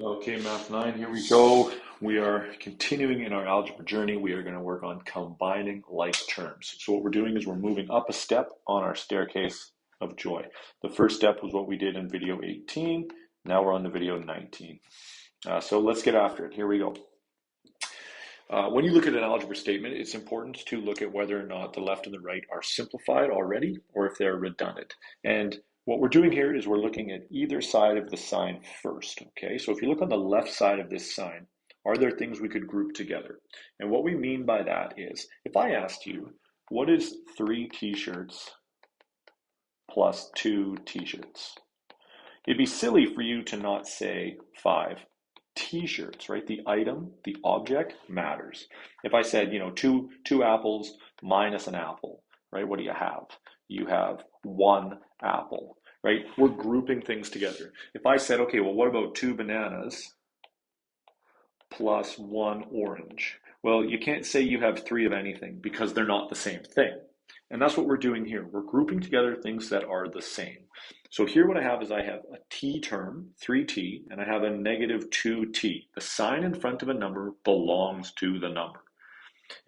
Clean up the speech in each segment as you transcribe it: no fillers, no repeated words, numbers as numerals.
Okay, Math 9, here we go. We are continuing in our algebra journey. We are going to work on combining like terms. So what we're doing is we're moving up a step on our staircase of joy. The first step was what we did in video 18. Now we're on to video 19. So let's get after it. Here we go. When you look at an algebra statement, it's important to look at whether or not the left and the right are simplified already or if they're redundant. And what we're doing here is we're looking at either side of the sign first, okay? So if you look on the left side of this sign, are there things we could group together? And what we mean by that is, if I asked you, what is 3 t-shirts plus 2 t-shirts? It'd be silly for you to not say 5 t-shirts, right? The item, the object matters. If I said, two apples minus an apple, right? What do you have? You have 1 apple, right? We're grouping things together. If I said, okay, well, what about 2 bananas plus 1 orange? Well, you can't say you have 3 of anything because they're not the same thing. And that's what we're doing here. We're grouping together things that are the same. So here what I have is I have a t term, 3t, and I have a negative 2t. The sign in front of a number belongs to the number.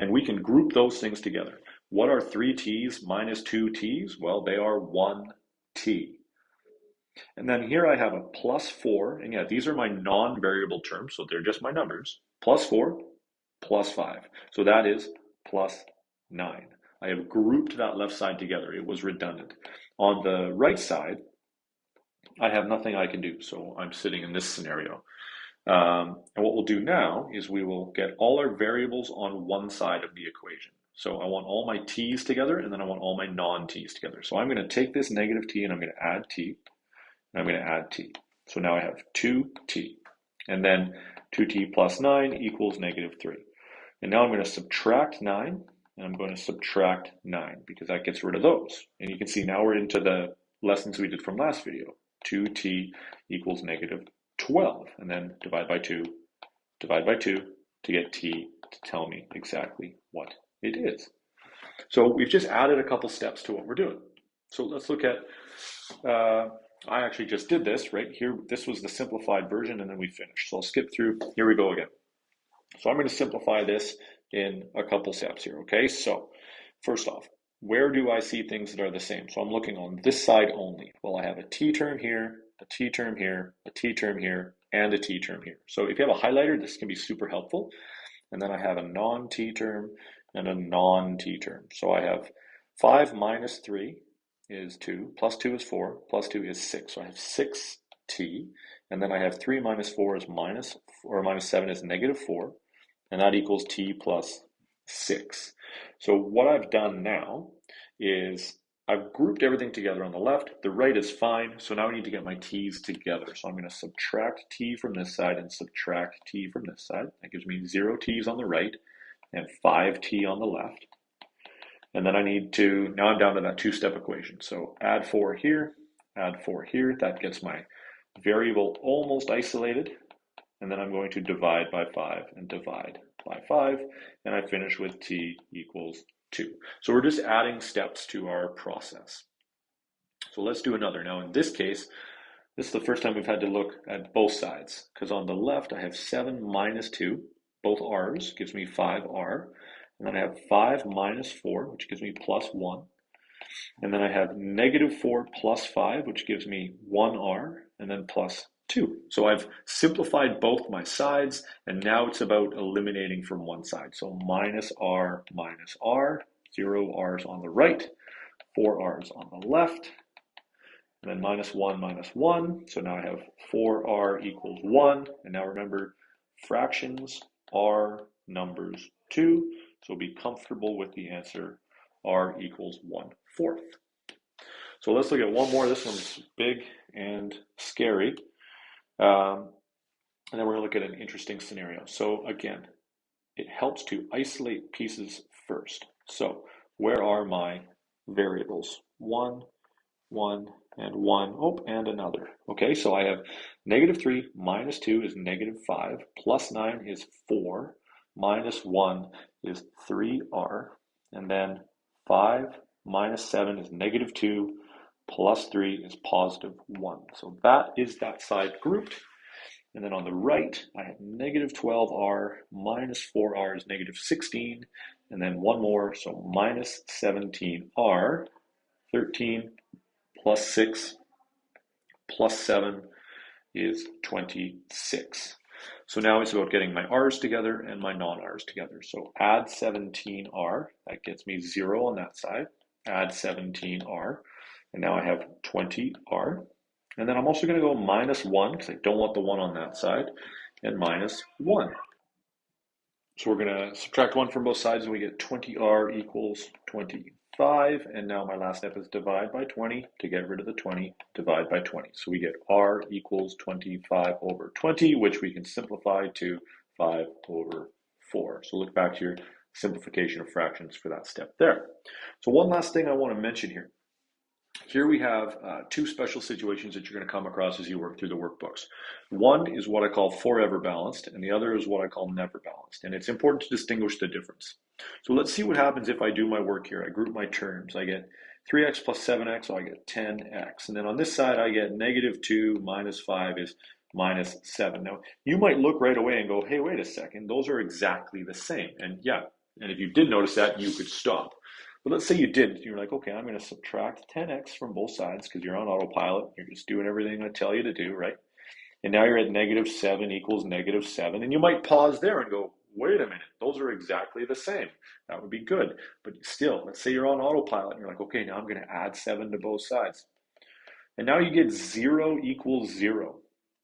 And we can group those things together. What are 3 t's minus 2 t's? Well, they are 1 t. And then here I have a plus 4, and yeah, these are my non-variable terms, so they're just my numbers. Plus 4, plus 5. So that is plus 9. I have grouped that left side together. It was redundant. On the right side, I have nothing I can do, so I'm sitting in this scenario. And what we'll do now is we will get all our variables on one side of the equation. So I want all my t's together, and then I want all my non-t's together. So I'm going to take this negative t, and I'm going to add t, and I'm going to add t. So now I have 2t, and then 2t plus 9 equals negative 3. And now I'm going to subtract 9, and I'm going to subtract 9, because that gets rid of those. And you can see now we're into the lessons we did from last video. 2t equals negative 12, and then divide by 2 to get t to tell me exactly what it is. So we've just added a couple steps to what we're doing. So let's look at, I actually just did this right here. This was the simplified version, and then we finished. So I'll skip through. Here we go again. So I'm going to simplify this in a couple steps here, okay? So first off, where do I see things that are the same? So I'm looking on this side only. Well, I have a t term here, a t term here, a t term here, and a t term here. So if you have a highlighter, this can be super helpful. And then I have a non-t term and a non-t term. So I have 5 minus 3 is 2, plus 2 is 4, plus 2 is 6. So I have 6t, and then I have 3 minus 4 is minus 7 is negative 4, and that equals t plus 6. So what I've done now is I've grouped everything together on the left. The right is fine, so now I need to get my t's together. So I'm going to subtract t from this side and subtract t from this side. That gives me 0 t's on the right and 5t on the left. And then I need to, now I'm down to that two-step equation. So add 4 here, add 4 here. That gets my variable almost isolated. And then I'm going to divide by 5 and divide by 5. And I finish with t equals 2. So we're just adding steps to our process. So let's do another. Now in this case, this is the first time we've had to look at both sides. Because on the left, I have 7 minus 2, both r's, gives me 5r. And then I have 5 minus 4, which gives me plus 1. And then I have negative 4 plus 5, which gives me 1r, and then plus 2. So I've simplified both my sides, and now it's about eliminating from one side. So minus r, 0 r's on the right, 4 r's on the left, and then minus 1. So now I have 4r equals 1. And now remember, fractions are numbers too. So be comfortable with the answer, r equals 1/4. So let's look at one more. This one's big and scary. And then we're going to look at an interesting scenario. So again, it helps to isolate pieces first. So where are my variables? 1, 1, and 1. Oh, and another. Okay, so I have negative 3 minus 2 is negative 5, plus 9 is 4, minus 1 is 3r, and then 5 minus 7 is negative 2, plus 3 is positive 1. So that is that side grouped. And then on the right, I have negative 12r minus 4r is negative 16. And then one more, so minus 17r, 13 plus 6 plus 7 is 26. So now it's about getting my r's together and my non-r's together. So add 17r, that gets me 0 on that side. Add 17r, and now I have 20r. And then I'm also going to go minus 1, because I don't want the 1 on that side, and minus 1. So we're going to subtract 1 from both sides, and we get 20r equals 25. And now my last step is divide by 20 to get rid of the 20, divide by 20. So we get r equals 25 over 20, which we can simplify to 5 over 4. So look back to your simplification of fractions for that step there. So one last thing I want to mention here. Here we have two special situations that you're going to come across as you work through the workbooks. One is what I call forever balanced, and the other is what I call never balanced. And it's important to distinguish the difference. So let's see what happens if I do my work here. I group my terms. I get 3x plus 7x, so I get 10x. And then on this side, I get negative 2 minus 5 is minus 7. Now, you might look right away and go, hey, wait a second, those are exactly the same. And yeah, and if you did notice that, you could stop. But let's say you didn't. You're like, okay, I'm going to subtract 10x from both sides because you're on autopilot. You're just doing everything I tell you to do, right? And now you're at negative 7 equals negative 7. And you might pause there and go, wait a minute, those are exactly the same. That would be good. But still, let's say you're on autopilot and you're like, okay, now I'm going to add 7 to both sides. And now you get 0 equals 0.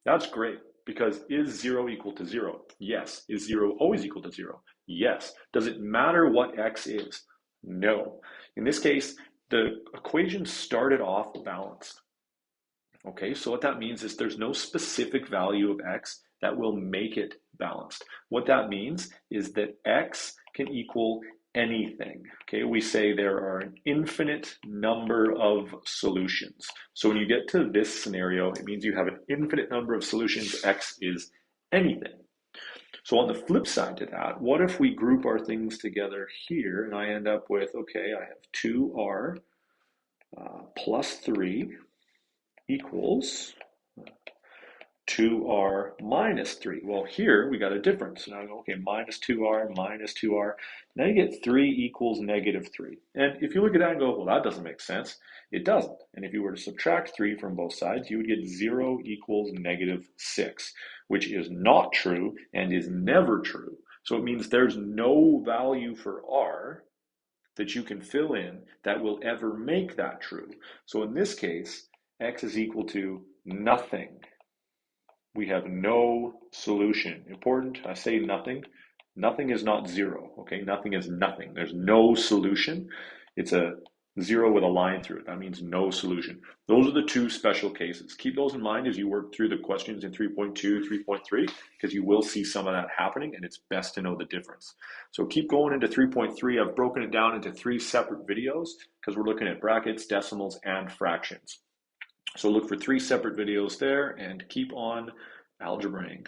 That's great, because is 0 equal to 0? Yes. Is 0 always equal to 0? Yes. Does it matter what x is? No. In this case, the equation started off balanced. Okay, so what that means is there's no specific value of x that will make it balanced. What that means is that x can equal anything. Okay, we say there are an infinite number of solutions. So when you get to this scenario, it means you have an infinite number of solutions. X is anything. So on the flip side to that, what if we group our things together here and I end up with, okay, I have 2r plus 3 equals 2r minus 3. Well, here we got a difference. So now I go, okay, minus 2r minus 2r. Now you get 3 equals negative 3. And if you look at that and go, well, that doesn't make sense. It doesn't. And if you were to subtract 3 from both sides, you would get 0 equals negative 6, which is not true and is never true. So it means there's no value for r that you can fill in that will ever make that true. So in this case, x is equal to nothing. We have no solution. Important, I say nothing. Nothing is not 0, okay? Nothing is nothing. There's no solution. It's a 0 with a line through it. That means no solution. Those are the two special cases. Keep those in mind as you work through the questions in 3.2, 3.3, because you will see some of that happening, and it's best to know the difference. So keep going into 3.3. I've broken it down into 3 separate videos because we're looking at brackets, decimals, and fractions. So look for 3 separate videos there and keep on algebraing.